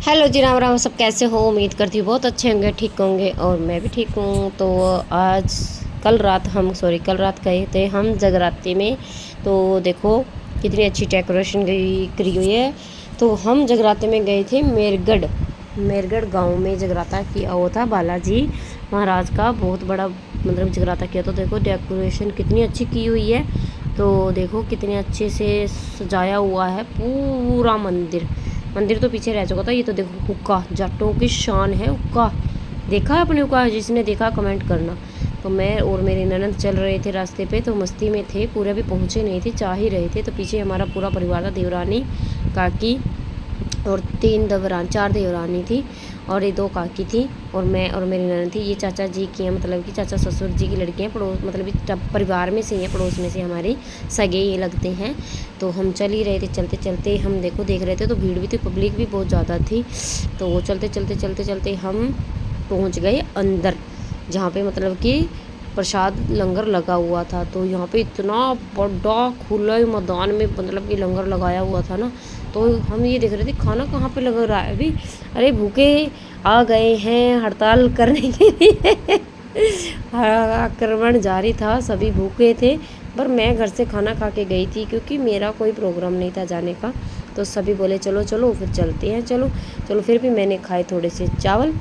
Hello जी, राम राम। सब कैसे हो? उम्मीद करती हूँ बहुत अच्छे होंगे, ठीक होंगे। और मैं भी ठीक हूँ। तो आज कल रात गए थे हम जगराते में। तो देखो कितनी अच्छी डेकोरेशन गई करी हुई है। तो हम जगराते में गए थे मेरगढ़ गांव में जगराता किया हुआ था। बालाजी महाराज का बहुत बड़ा मतलब जगराता किया। तो देखो डेकोरेशन कितनी अच्छी की हुई है। तो देखो कितने अच्छे से सजाया हुआ है पूरा मंदिर तो पीछे रह चुका था। ये तो देखो हुक्का, जाटों की शान है हुक्का। देखा आपने हुक्का? जिसने देखा कमेंट करना। तो मैं और मेरे ननद चल रहे थे रास्ते पे, तो मस्ती में थे, पूरे भी पहुँचे नहीं थे, चाह ही रहे थे। तो पीछे हमारा पूरा परिवार था, देवरानी, काकी और 4 देवरानी थी और ये 2 काकी थी और मैं और मेरी ननद थी। ये चाचा जी की हैं, मतलब कि चाचा ससुर जी की लड़कियाँ, पड़ोस मतलब कि परिवार में से ही हैं, पड़ोस में से हमारे सगे ये लगते हैं। तो हम चल ही रहे थे, चलते चलते हम देख रहे थे। तो भीड़ भी थी, पब्लिक भी बहुत ज़्यादा थी। तो चलते हम पहुँच गए अंदर, जहाँ पे मतलब कि प्रसाद लंगर लगा हुआ था। तो यहाँ पे इतना बड़ा खुला मैदान में मतलब कि लंगर लगाया हुआ था ना। तो हम ये देख रहे थे खाना कहाँ पे लग रहा है अभी। अरे भूखे आ गए हैं हड़ताल करने के लिए। आक्रमण जारी था, सभी भूखे थे। पर मैं घर से खाना खा के गई थी क्योंकि मेरा कोई प्रोग्राम नहीं था जाने का। तो सभी बोले चलो चलो फिर चलते हैं, चलो चलो। फिर भी मैंने खाए थोड़े से चावल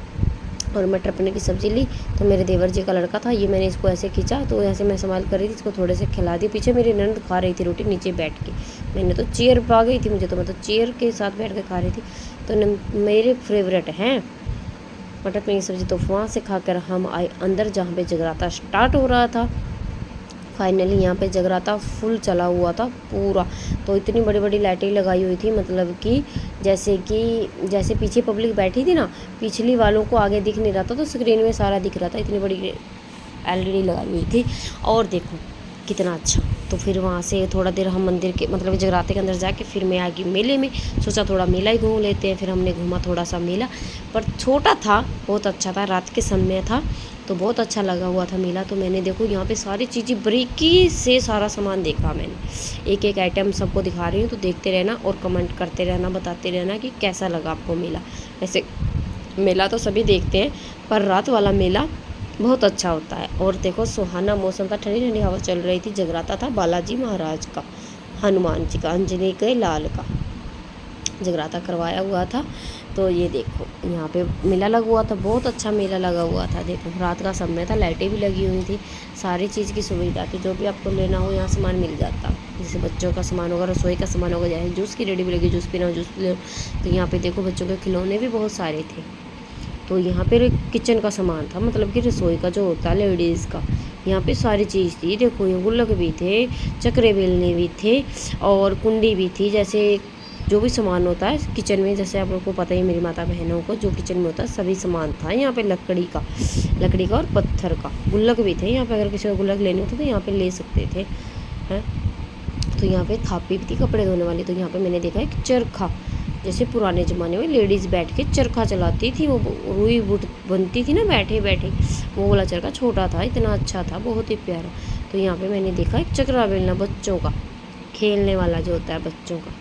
और मटर पनीर की सब्ज़ी ली। तो मेरे देवर जी का लड़का था, ये मैंने इसको ऐसे खींचा, तो ऐसे मैं संभाल कर रही थी, इसको थोड़े से खिला दी। पीछे मेरी ननद खा रही थी रोटी नीचे बैठ के। मैंने तो चेयर पा गई थी मुझे, तो मैं तो चेयर के साथ बैठ के खा रही थी। तो मेरे फेवरेट हैं मटर पनीर की सब्ज़ी। तो वहाँ से खाकर हम आए अंदर, जहाँ पे जगराता स्टार्ट हो रहा था। फाइनली यहाँ पे जगराता फुल चला हुआ था पूरा। तो इतनी बड़ी बड़ी लाइटें लगाई हुई थी, मतलब कि जैसे पीछे पब्लिक बैठी थी ना, पिछली वालों को आगे दिख नहीं रहा था, तो स्क्रीन में सारा दिख रहा था। इतनी बड़ी एलईडी लगाई हुई थी। और देखो कितना अच्छा। तो फिर वहाँ से थोड़ा देर हम मंदिर के मतलब जगराते के अंदर जाके फिर मैं आ गई मेले में। सोचा थोड़ा मेला ही घूम लेते हैं। फिर हमने घूमा थोड़ा सा मेला, पर छोटा था, बहुत अच्छा था, रात के समय था, तो बहुत अच्छा लगा हुआ था मेला। तो मैंने देखो यहाँ पे सारी चीज़ें बारीकी से सारा सामान देखा मैंने। एक एक आइटम सबको दिखा रही हूँ, तो देखते रहना और कमेंट करते रहना, बताते रहना कि कैसा लगा आपको मेला। ऐसे मेला तो सभी देखते हैं, पर रात वाला मेला बहुत अच्छा होता है। और देखो सुहाना मौसम था, ठंडी ठंडी हवा चल रही थी। जगराता था बालाजी महाराज का, हनुमान जी का, अंजनी के लाल का जगराता करवाया हुआ था। तो ये देखो यहाँ पे मेला लगा हुआ था, बहुत अच्छा मेला लगा हुआ था। देखो रात का समय था, लाइटें भी लगी हुई थी, सारी चीज़ की सुविधा थी। जो भी आपको लेना हो यहाँ सामान मिल जाता। जैसे बच्चों का सामान होगा, रसोई का सामान होगा, जैसे जूस की रेडी भी लगी, जूस पीना हो जूस ले लो। तो यहाँ पे देखो बच्चों के खिलौने भी बहुत सारे थे। तो यहाँ पे किचन का सामान था, मतलब कि रसोई का जो होता है लेडीज़ का, यहाँ पे सारी चीज़ थी। देखो ये गुल्लक भी थे, चक्रे बेलने भी थे और कुंडी भी थी। जैसे जो भी सामान होता है किचन में, जैसे आप लोगों को पता ही, मेरी माता बहनों को जो किचन में होता है सभी सामान था यहाँ पे। लकड़ी का और पत्थर का गुल्लक भी थे यहाँ पे। अगर किसी को गुल्लक लेने होते तो यहाँ पे ले सकते थे हैं। तो यहाँ पे थापी भी थी कपड़े धोने वाली। तो यहाँ पे मैंने देखा एक चरखा, जैसे पुराने ज़माने में लेडीज़ बैठ के चरखा चलाती थी, वो रुई बुट बनती थी ना बैठे बैठे, वो वाला चरखा छोटा था, इतना अच्छा था, बहुत ही प्यारा। तो यहाँ पे मैंने देखा एक चक्रा बेलना, बच्चों का खेलने वाला जो होता है बच्चों का।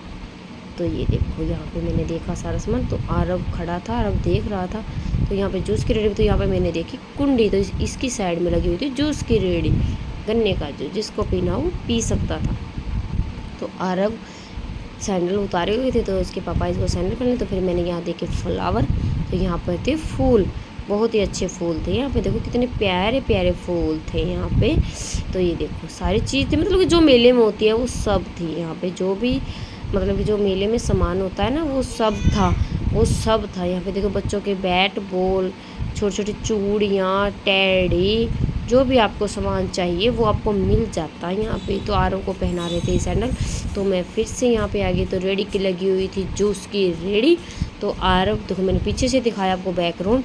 तो ये देखो यहाँ पे मैंने देखा सारा सामान। तो आरव खड़ा था, आरव देख रहा था। तो यहाँ पे जूस की रेडी, तो यहाँ पे मैंने देखी कुंडी, तो इसकी साइड में लगी हुई थी जूस की रेडी, गन्ने का जूस, जिसको पीना वो पी सकता था। तो आरव सैंडल उतारे हुए थे, तो उसके पापा इसको सैंडल पहने। तो फिर मैंने यहाँ देखे फ्लावर, तो यहाँ पर थे फूल, बहुत ही अच्छे फूल थे यहाँ पे। देखो कितने प्यारे प्यारे फूल थे यहाँ पे। तो ये देखो सारी चीज़ थी, मतलब कि जो मेले में होती है वो सब थी यहाँ पे। जो भी मतलब कि जो मेले में सामान होता है ना, वो सब था यहाँ पे। देखो बच्चों के बैट बॉल, छोटी छोटी चूड़ियाँ, टेडी, जो भी आपको सामान चाहिए वो आपको मिल जाता है यहाँ पे। तो आरव को पहना रहे थे सैंडल। तो मैं फिर से यहाँ पे आ गई, तो रेडी की लगी हुई थी जूस की रेडी। तो आरव देखो, मैंने पीछे से दिखाया आपको बैकग्राउंड।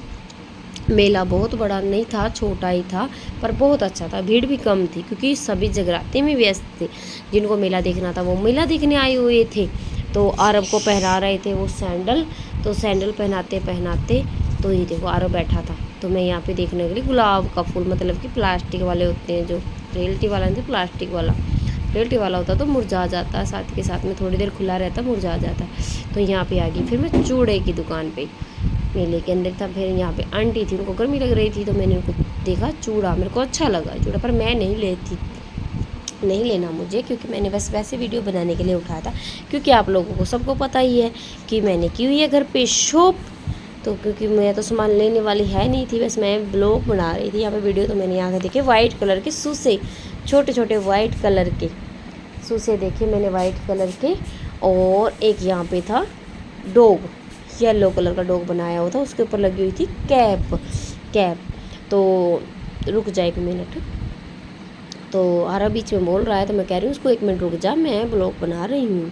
मेला बहुत बड़ा नहीं था, छोटा ही था, पर बहुत अच्छा था। भीड़ भी कम थी क्योंकि सभी जगराते में व्यस्त थे। जिनको मेला देखना था वो मेला देखने आए हुए थे। तो आरव को पहना रहे थे वो सैंडल। तो सैंडल पहनाते पहनाते तो ये देखो आरव बैठा था। तो मैं यहाँ पे देखने के लिए गुलाब का फूल, मतलब कि प्लास्टिक वाले होते हैं, जो रियलिटी वाला नहीं थे, प्लास्टिक वाला। रियलिटी वाला होता तो मुरझा जाता है, साथ के साथ में थोड़ी देर खुला रहता मुरझा जाता है। तो यहाँ पे आ गई फिर मैं चूड़े की दुकान पे, मेले के अंदर था। फिर यहाँ पे आंटी थी, उनको गर्मी लग रही थी तो मैंने उनको देखा चूड़ा, मेरे को अच्छा लगा चूड़ा, पर मैं नहीं लेना मुझे, क्योंकि मैंने बस वैसे वीडियो बनाने के लिए उठाया था। क्योंकि आप लोगों को सबको पता ही है कि मैंने की हुई है घर पे शॉप, तो क्योंकि मैं तो सामान लेने वाली है नहीं थी, बस मैं ब्लॉग बना रही थी यहाँ पे वीडियो। तो मैंने यहाँ के देखे वाइट कलर के सूसे, छोटे छोटे वाइट कलर के सूसे देखे मैंने वाइट कलर के। और एक यहाँ पे था डॉग, येलो कलर का डॉग बनाया हुआ था, उसके ऊपर लगी हुई थी कैप। तो रुक जाए 1 मिनट, तो आरा बीच में बोल रहा है तो मैं कह रही हूँ उसको 1 मिनट रुक जा, मैं ब्लॉग बना रही हूँ।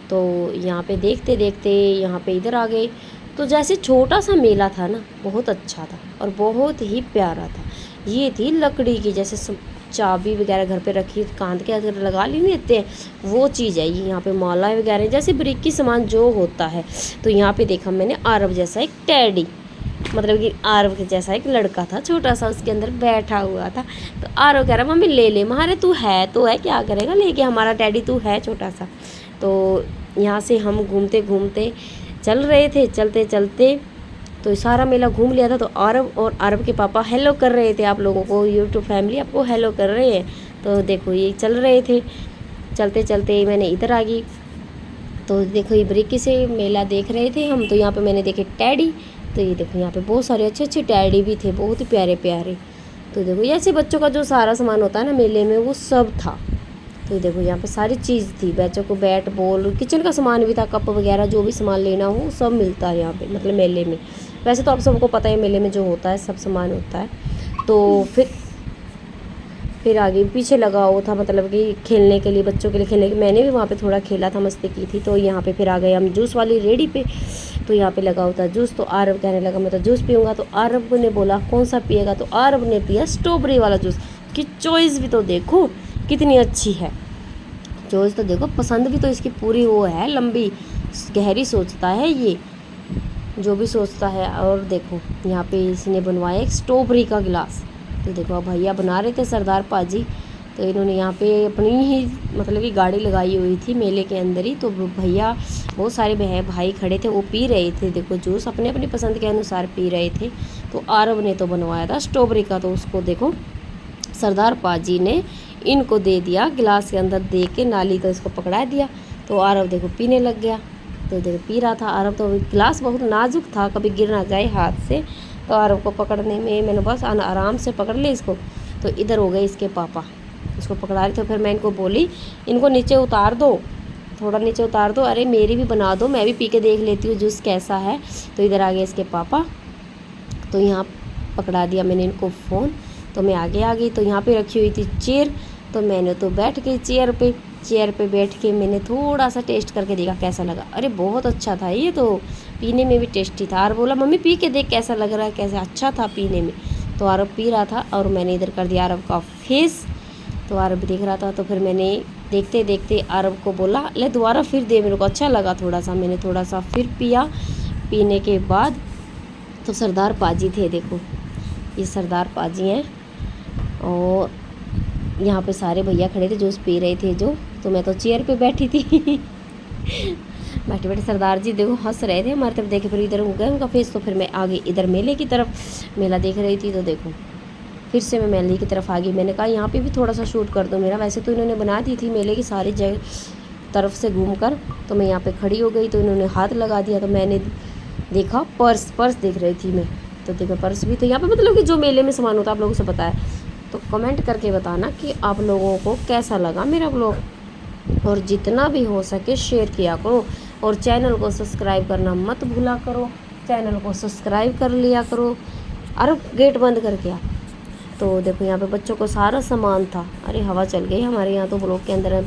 तो यहाँ पे देखते देखते यहाँ पे इधर आ गए। तो जैसे छोटा सा मेला था ना, बहुत अच्छा था और बहुत ही प्यारा था। ये थी लकड़ी की, जैसे चाबी वगैरह घर पे रखी कांध के अगर लगा ली लेते हैं वो चीज़ है ये। यहाँ पे माला वगैरह जैसे ब्रिक की सामान जो होता है। तो यहाँ पे देखा मैंने आरव जैसा एक टैडी, मतलब कि आरव के जैसा एक लड़का था छोटा सा, उसके अंदर बैठा हुआ था। तो आरव कह रहा मम्मी ले ले, महारे तू है तो है, क्या करेगा लेके, हमारा टैडी तू है छोटा सा। तो यहाँ से हम घूमते घूमते चल रहे थे, चलते चलते तो सारा मेला घूम लिया था। तो आरव और आरव के पापा हेलो कर रहे थे आप लोगों को, यूट्यूब फैमिली आपको हेलो कर रहे हैं। तो देखो ये चल रहे थे, चलते चलते मैंने इधर आ गई। तो देखो ये बारीकी से मेला देख रहे थे हम। तो यहाँ पे मैंने देखे टैडी, तो ये देखो यहाँ पे बहुत सारे अच्छे अच्छे टैडी भी थे, बहुत ही प्यारे प्यारे। तो देखो ऐसे बच्चों का जो सारा सामान होता है ना मेले में वो सब था। तो देखो यहाँ पे सारी चीज़ थी, बच्चों को बैट बॉल, किचन का सामान भी था, कप वगैरह जो भी सामान लेना हो सब मिलता है यहाँ पे, मतलब मेले में। वैसे तो आप सबको पता है मेले में जो होता है सब सामान होता है। तो फिर आगे पीछे लगा हुआ था, मतलब कि खेलने के लिए, बच्चों के लिए खेलने के। मैंने भी वहाँ पे थोड़ा खेला था, मस्ती की थी। तो यहाँ पे फिर आ गए हम जूस वाली रेडी पे। तो यहाँ पे लगा हुआ था जूस। तो आरव कहने लगा मैं तो जूस पीऊँगा। तो आरव ने बोला कौन सा पिएगा, तो आरव ने पिया स्ट्रॉबेरी वाला जूस। कि चॉइस भी तो देखो कितनी अच्छी है, चॉइस तो देखो, पसंद भी तो इसकी पूरी वो है, लंबी गहरी सोचता है ये, जो भी सोचता है। और देखो यहाँ पे इसने बनवाया एक स्ट्रॉबेरी का गिलास। तो देखो अब भैया बना रहे थे सरदार पाजी। तो इन्होंने यहाँ पे अपनी ही मतलब कि गाड़ी लगाई हुई थी मेले के अंदर ही। तो भैया बहुत सारे भाई खड़े थे, वो पी रहे थे देखो जूस, अपने अपनी पसंद के अनुसार पी रहे थे। तो आरव ने तो बनवाया था स्ट्रॉबेरी का, तो उसको देखो सरदार पाजी ने इनको दे दिया गिलास के अंदर दे के, नाली तो इसको पकड़ा दिया। तो आरव देखो पीने लग गया। तो देखो पी रहा था आरव। तो गिलास बहुत नाजुक था, कभी गिर ना जाए हाथ से। तो आरव को पकड़ने में मैंने बस आराम से पकड़ ली इसको। तो इधर हो गए इसके पापा, इसको पकड़ा रहे थे। फिर मैं इनको बोली इनको नीचे उतार दो, थोड़ा नीचे उतार दो, अरे मेरी भी बना दो, मैं भी पी के देख लेती हूँ जूस कैसा है। तो इधर आ गए इसके पापा। तो यहाँ पकड़ा दिया मैंने इनको फ़ोन। तो मैं आगे आ गई। तो यहाँ पे रखी हुई थी चेयर, तो मैंने तो बैठ गई चेयर पे बैठ के मैंने थोड़ा सा टेस्ट करके देखा कैसा लगा। अरे बहुत अच्छा था ये, तो पीने में भी टेस्टी था। और बोला मम्मी पी के देख कैसा लग रहा है, कैसा अच्छा था पीने में। तो आरव पी रहा था और मैंने इधर कर दिया आरव का फेस। तो आरव भी देख रहा था। तो फिर मैंने देखते देखते आरव को बोला ले दोबारा फिर दे, मेरे को अच्छा लगा थोड़ा सा। मैंने थोड़ा सा फिर पिया। पीने के बाद तो सरदार पाजी थे, देखो ये सरदार पाजी हैं। और यहाँ पे सारे भैया खड़े थे जूस पी रहे थे जो। तो मैं तो चेयर पे बैठी थी बैठे बैठे सरदार जी देखो हंस रहे थे हमारी तरफ देखे। फिर इधर हो गया उनका फेस। तो फिर मैं आ गई इधर मेले की तरफ, मेला देख रही थी। तो देखो फिर से मैं मेले की तरफ आ गई। मैंने कहा यहाँ पे भी थोड़ा सा शूट कर दो मेरा। वैसे तो इन्होंने बना दी थी मेले की सारी जगह तरफ से घूम कर। तो मैं यहाँ पे खड़ी हो गई, तो इन्होंने हाथ लगा दिया। तो मैंने देखा पर्स देख रही थी मैं। तो देखो पर्स भी, तो यहाँ पे मतलब कि जो मेले में सामान होता है आप लोगों से पता है। तो कमेंट करके बताना कि आप लोगों को कैसा लगा मेरा ब्लॉग, और जितना भी हो सके शेयर किया करो, और चैनल को सब्सक्राइब करना मत भूला करो। चैनल को सब्सक्राइब कर लिया करो। अरे गेट बंद करके आ। तो देखो यहाँ पे बच्चों को सारा सामान था। अरे हवा चल गई हमारे यहाँ तो ब्लॉग के अंदर।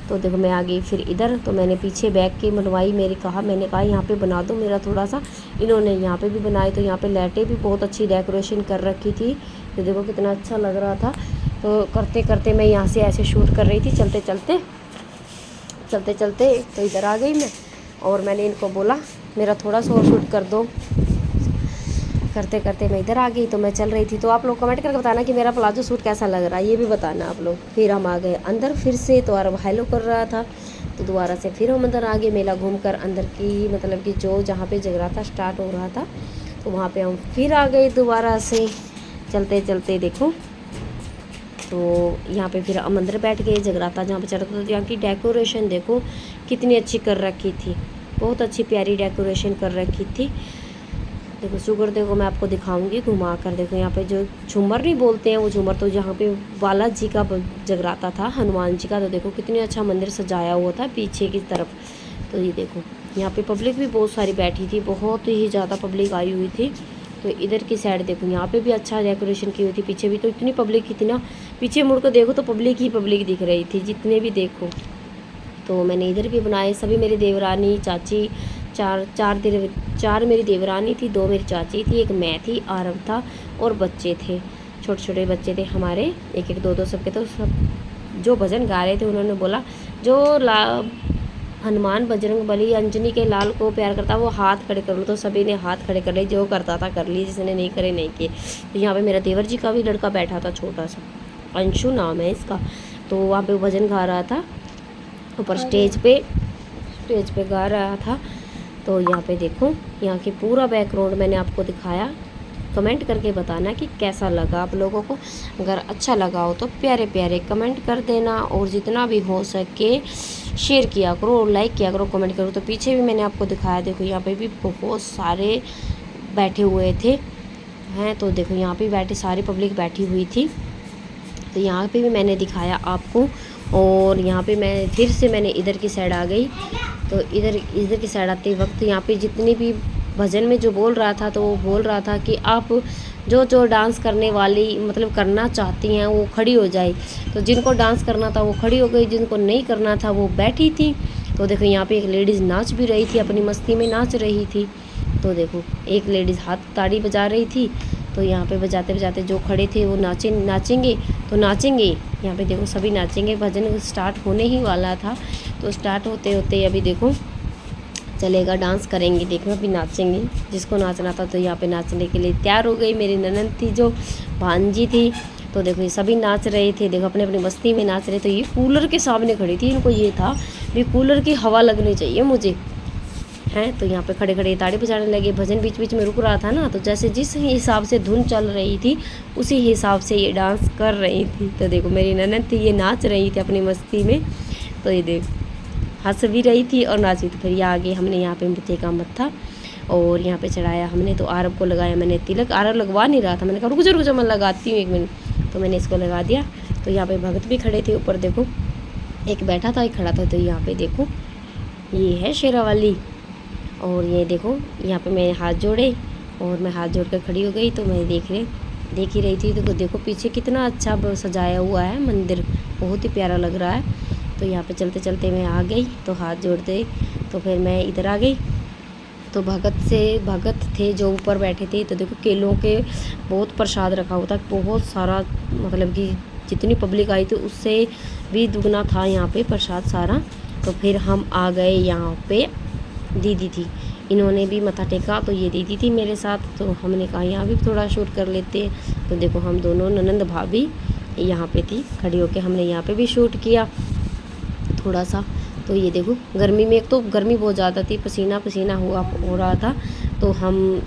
तो देखो मैं आ गई फिर इधर। तो मैंने पीछे बैग की बनवाई, मैंने कहा यहाँ पे बना दो मेरा थोड़ा सा। इन्होंने यहाँ पे भी बनाई। तो यहाँ पे लाइटें भी बहुत अच्छी डेकोरेशन कर रखी थी। तो देखो कितना अच्छा लग रहा था। तो करते करते मैं यहाँ से ऐसे शूट कर रही थी, चलते चलते तो इधर आ गई मैं। और मैंने इनको बोला मेरा थोड़ा सा और शूट कर दो। करते करते मैं इधर आ गई। तो मैं चल रही थी, तो आप लोग कमेंट करके बताना कि मेरा प्लाजो सूट कैसा लग रहा है, ये भी बताना आप लोग। फिर हम आ गए अंदर फिर से, तो अरब हेलो कर रहा था, तो दोबारा से फिर हम अंदर आ गए। मेला घूमकर अंदर की मतलब कि जो जहाँ पे जगराता स्टार्ट हो रहा था, तो वहाँ पे हम फिर आ गए दोबारा से चलते चलते। देखो तो यहाँ पे फिर हम अंदर बैठ गए। जगराता जहाँ पे चल रहा था, यहाँ की डेकोरेशन देखो कितनी अच्छी कर रखी थी, बहुत अच्छी प्यारी डेकोरेशन कर रखी थी। देखो शुगर देखो मैं आपको दिखाऊंगी घुमा कर। देखो यहाँ पे जो झूमर नहीं बोलते हैं वो झूमर, तो जहाँ पे बालाजी का जगराता था, हनुमान जी का, तो देखो कितनी अच्छा मंदिर सजाया हुआ था पीछे की तरफ। तो ये देखो यहाँ पे पब्लिक भी बहुत सारी बैठी थी, बहुत ही ज़्यादा पब्लिक आई हुई थी। तो इधर की साइड देखो यहाँ पे भी अच्छा डेकोरेशन की हुई थी, पीछे भी तो इतनी पब्लिक थी ना, पीछे मुड़ कर देखो तो पब्लिक ही पब्लिक दिख रही थी जितने भी देखो। तो मैंने इधर भी बनाए, सभी मेरी देवरानी चाची, चार मेरी देवरानी थी, 2 मेरी चाची थी, एक मैं थी, आरव था और बच्चे थे, छोटे छोटे बच्चे थे हमारे, एक एक दो दो सबके। तो सब जो भजन गा रहे थे उन्होंने बोला जो हनुमान बजरंग बली अंजनी के लाल को प्यार करता वो हाथ खड़े कर लो। तो सभी ने हाथ खड़े कर लिए, जो करता था कर लिए, जिसने नहीं करे नहीं किए। तो यहाँ पे मेरा देवर जी का भी लड़का बैठा था, छोटा सा, अंशु नाम है इसका। तो वहाँ पे भजन गा रहा था ऊपर स्टेज पे गा रहा था। तो यहाँ पे देखो यहाँ की पूरा बैकग्राउंड मैंने आपको दिखाया। कमेंट करके बताना कि कैसा लगा आप लोगों को। अगर अच्छा लगा हो तो प्यारे प्यारे कमेंट कर देना, और जितना भी हो सके शेयर किया करो, लाइक किया करो, कमेंट करो। तो पीछे भी मैंने आपको दिखाया, देखो यहाँ पे भी बहुत सारे बैठे हुए थे हैं। तो देखो यहाँ पे बैठे सारी पब्लिक बैठी हुई थी, तो यहाँ पे भी मैंने दिखाया आपको। और यहाँ पे मैं फिर से मैंने इधर की साइड आ गई। तो इधर की साइड आते वक्त यहाँ पे जितनी भी भजन में जो बोल रहा था, तो वो बोल रहा था कि आप जो डांस करने वाली मतलब करना चाहती हैं वो खड़ी हो जाए। तो जिनको डांस करना था वो खड़ी हो गई, जिनको नहीं करना था वो बैठी थी। तो देखो यहाँ पे एक लेडीज़ नाच भी रही थी, अपनी मस्ती में नाच रही थी। तो देखो एक लेडीज़ हाथ ताड़ी बजा रही थी। तो यहाँ पे बजाते बजाते जो खड़े थे वो नाचेंगे तो नाचेंगे। यहाँ पे देखो सभी नाचेंगे, भजन स्टार्ट होने ही वाला था। तो स्टार्ट होते होते अभी देखो चलेगा, डांस करेंगे, देखो अभी नाचेंगे, जिसको नाचना था। तो यहाँ पे नाचने के लिए तैयार हो गई मेरी ननद थी, जो भांजी थी। तो देखो ये सभी नाच रहे थे, देखो अपने अपनी मस्ती में नाच रहे थे। ये कूलर के सामने खड़ी थी, इनको ये था भी कूलर की हवा लगनी चाहिए मुझे, हैं। तो यहाँ पे खड़े खड़े ताड़ी बजाने लगे। भजन बीच बीच में रुक रहा था ना, तो जैसे जिस हिसाब से धुन चल रही थी उसी हिसाब से ये डांस कर रही थी। तो देखो मेरी ननद थी, ये नाच रही थी अपनी मस्ती में। तो ये देख हंस भी रही थी और नाच रही थी। फिर ये आगे हमने यहाँ पे मिट्टी का मत्था और यहाँ पे चढ़ाया हमने। तो आरब को लगाया मैंने तिलक, आरब लगवा नहीं रहा था, मैंने कहा रुक जाओ मैं लगाती हूँ 1 मिनट। तो मैंने इसको लगा दिया। तो यहाँ पे भगत भी खड़े थे ऊपर, देखो एक बैठा था एक खड़ा था। तो यहाँ पे देखो ये है शेरावाली, और ये देखो यहाँ पे मैंने हाथ जोड़े और मैं हाथ जोड़ कर खड़ी हो गई। तो मैं देख ही रही थी। तो देखो पीछे कितना अच्छा सजाया हुआ है मंदिर, बहुत ही प्यारा लग रहा है। तो यहाँ पे चलते चलते मैं आ गई, तो हाथ जोड़ते तो फिर मैं इधर आ गई। तो भगत थे जो ऊपर बैठे थे। तो देखो केलों के बहुत प्रसाद रखा हुआ था, बहुत सारा, मतलब कि जितनी पब्लिक आई थी उससे भी दुगना था यहाँ पे प्रसाद सारा। तो फिर हम आ गए यहाँ पे, दीदी थी, इन्होंने भी मत्था टेका। तो ये दीदी थी मेरे साथ, तो हमने कहा यहाँ भी थोड़ा शूट कर लेते हैं। तो देखो हम दोनों ननंद भाभी यहाँ पे थी खड़ी होके, हमने यहाँ पे भी शूट किया थोड़ा सा। तो ये देखो गर्मी में, एक तो गर्मी बहुत ज़्यादा थी, पसीना पसीना हो रहा था। तो हम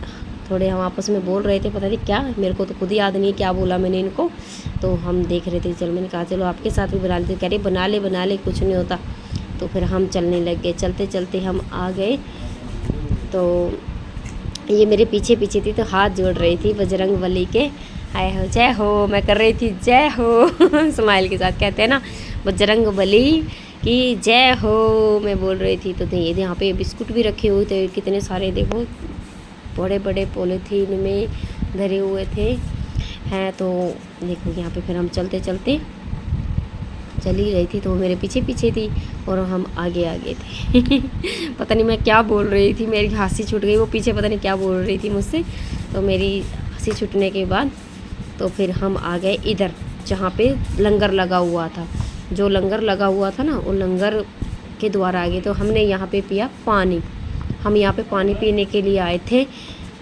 आपस में बोल रहे थे, पता नहीं क्या, मेरे को तो खुद याद नहीं क्या बोला मैंने इनको। तो हम देख रहे थे, चलो मैंने कहा चलो आपके साथ भी बना लेते। कह रहे बना ले कुछ नहीं होता। तो फिर हम चलने लग गए, चलते चलते हम आ गए। तो ये मेरे पीछे पीछे थी, तो हाथ जोड़ रही थी बजरंग बली के, आए हो जय हो, मैं कर रही थी जय हो स्माइल के साथ, कहते हैं ना बजरंग बली की जय हो, मैं बोल रही थी। तो ये यहाँ पे बिस्कुट भी रखे हुए थे कितने सारे, देखो बड़े बड़े पॉलीथीन में धरे हुए थे हैं। तो देखो यहाँ पे फिर हम चलते चलते चल ही रही थी। तो वो मेरे पीछे पीछे थी और हम आगे आगे थे पता नहीं मैं क्या बोल रही थी, मेरी हंसी छूट गई, वो पीछे पता नहीं क्या बोल रही थी मुझसे। तो मेरी हंसी छूटने के बाद तो फिर हम आ गए इधर, जहाँ पे लंगर लगा हुआ था। जो लंगर लगा हुआ था ना, वो लंगर के द्वारा आ गए। तो हमने यहाँ पे पिया पानी, हम यहाँ पे पानी पीने के लिए आए थे।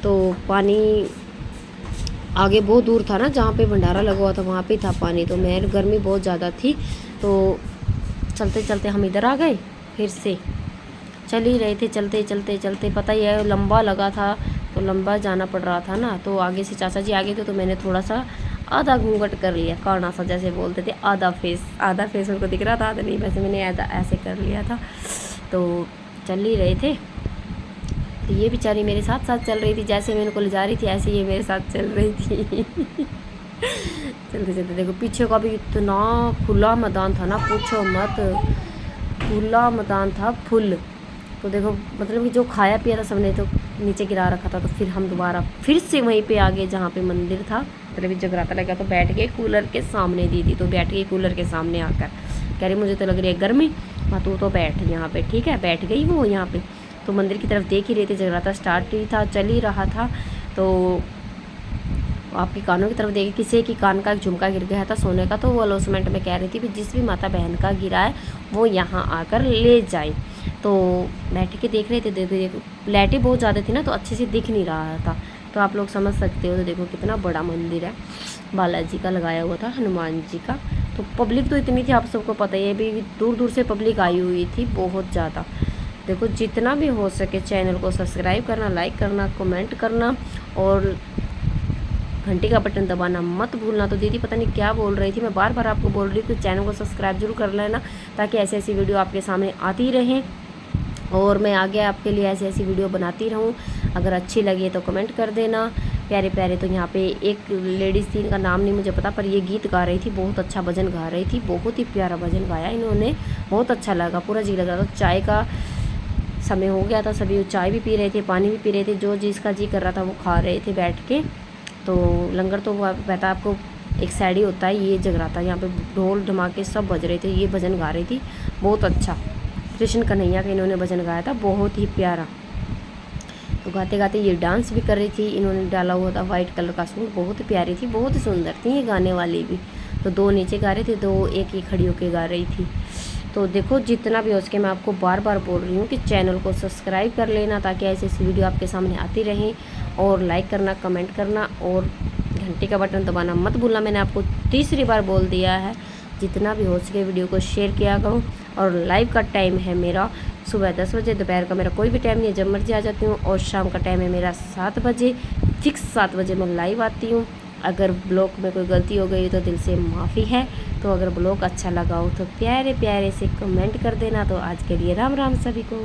तो पानी आगे बहुत दूर था ना जहाँ पे भंडारा लगा हुआ था, वहाँ पे था पानी। तो मैं गर्मी बहुत ज़्यादा थी, तो चलते चलते हम इधर आ गए। फिर से चल ही रहे थे, चलते चलते चलते, पता ही है लंबा लगा था तो लंबा जाना पड़ रहा था ना। तो आगे से चाचा जी आगे थे तो मैंने थोड़ा सा आधा घूंघट कर लिया, काना सा जैसे बोलते थे, आधा फेस उनको दिख रहा था, आधा नहीं, वैसे मैंने आधा ऐसे कर लिया था। तो चल ही रहे थे, तो ये बेचारी मेरे साथ साथ चल रही थी, जैसे मैं उनको ले जा रही थी ऐसे ये मेरे साथ चल रही थी। चलते चलते देखो पीछे का भी इतना खुला मैदान था ना, पूछो मत, खुला मैदान था फुल। तो देखो मतलब कि जो खाया पिया था सबने तो नीचे गिरा रखा था। तो फिर हम दोबारा फिर से वहीं पे आ गए जहाँ पे मंदिर था, मतलब जगराता लगा, तो बैठ गए कूलर के सामने। दीदी तो बैठ गई कूलर के सामने आकर, कह रही मुझे तो लग रही है गर्मी। हाँ तू तो बैठ यहाँ पे, ठीक है, बैठ गई वो यहाँ पे। तो मंदिर की तरफ देख ही रहे थे, जगराता स्टार्ट ही था, चल ही रहा था। तो आपके कानों की तरफ देखे, किसी की कान का एक झुमका गिर गया था सोने का, तो वो अनाउंसमेंट में कह रही थी कि जिस भी माता बहन का गिरा है वो यहाँ आकर ले जाए। तो बैठ के देख रहे थे, देखो लाइटें बहुत ज़्यादा थी ना तो अच्छे से दिख नहीं रहा था, तो आप लोग समझ सकते हो। तो देखो कितना बड़ा मंदिर है, बालाजी का लगाया हुआ था, हनुमान जी का। तो पब्लिक तो इतनी थी, आप सबको पता ही है, भी दूर दूर से पब्लिक आई हुई थी बहुत ज़्यादा। देखो जितना भी हो सके चैनल को सब्सक्राइब करना, लाइक करना, कमेंट करना और घंटी का बटन दबाना मत भूलना। तो दीदी पता नहीं क्या बोल रही थी, मैं बार बार आपको बोल रही हूँ कि चैनल को सब्सक्राइब जरूर कर लेना, ताकि ऐसी ऐसी वीडियो आपके सामने आती रहें और मैं आगे आपके लिए ऐसी ऐसी वीडियो बनाती रहूँ। अगर अच्छी लगी तो कमेंट कर देना। प्यारे प्यारे, तो यहाँ पे एक लेडीज़ थी, इनका नाम नहीं मुझे पता, पर ये गीत गा रही थी, बहुत अच्छा भजन गा रही थी, बहुत ही प्यारा भजन गाया इन्होंने, बहुत अच्छा लगा, पूरा जी लगा। तो चाय का समय हो गया था, सभी चाय भी पी रहे थे, पानी भी पी रहे थे, जो जिसका जी कर रहा था वो खा रहे थे बैठ के। तो लंगर तो बता आपको एक साइड ही होता है, ये जगराता, यहाँ पे ढोल धमाके सब बज रहे थे, ये भजन गा रही थी बहुत अच्छा, कृष्ण कन्हैया का इन्होंने भजन गाया था, बहुत ही प्यारा। तो गाते गाते ये डांस भी कर रही थी, इन्होंने डाला हुआ था वाइट कलर का सूट, बहुत ही प्यारी थी, बहुत ही सुंदर थी ये गाने वाली भी। तो दो नीचे गा रहे थे, दो एक ही खड़ी होके गा रही थी। तो देखो जितना भी हो सके, मैं आपको बार बार बोल रही हूँ कि चैनल को सब्सक्राइब कर लेना, ताकि ऐसी ऐसी वीडियो आपके सामने आती रहें, और लाइक करना, कमेंट करना और घंटी का बटन दबाना मत भूलना। मैंने आपको तीसरी बार बोल दिया है, जितना भी हो सके वीडियो को शेयर किया करो। और लाइव का टाइम है मेरा सुबह 10 बजे, दोपहर का मेरा कोई भी टाइम नहीं है, जब मर्जी आ जाती हूँ, और शाम का टाइम है मेरा 7 बजे, फिक्स 7 बजे मैं लाइव आती हूँ। अगर ब्लॉग में कोई गलती हो गई तो दिल से माफ़ी है। तो अगर ब्लॉग अच्छा लगा हो तो प्यारे प्यारे से कमेंट कर देना। तो आज के लिए राम राम सभी को।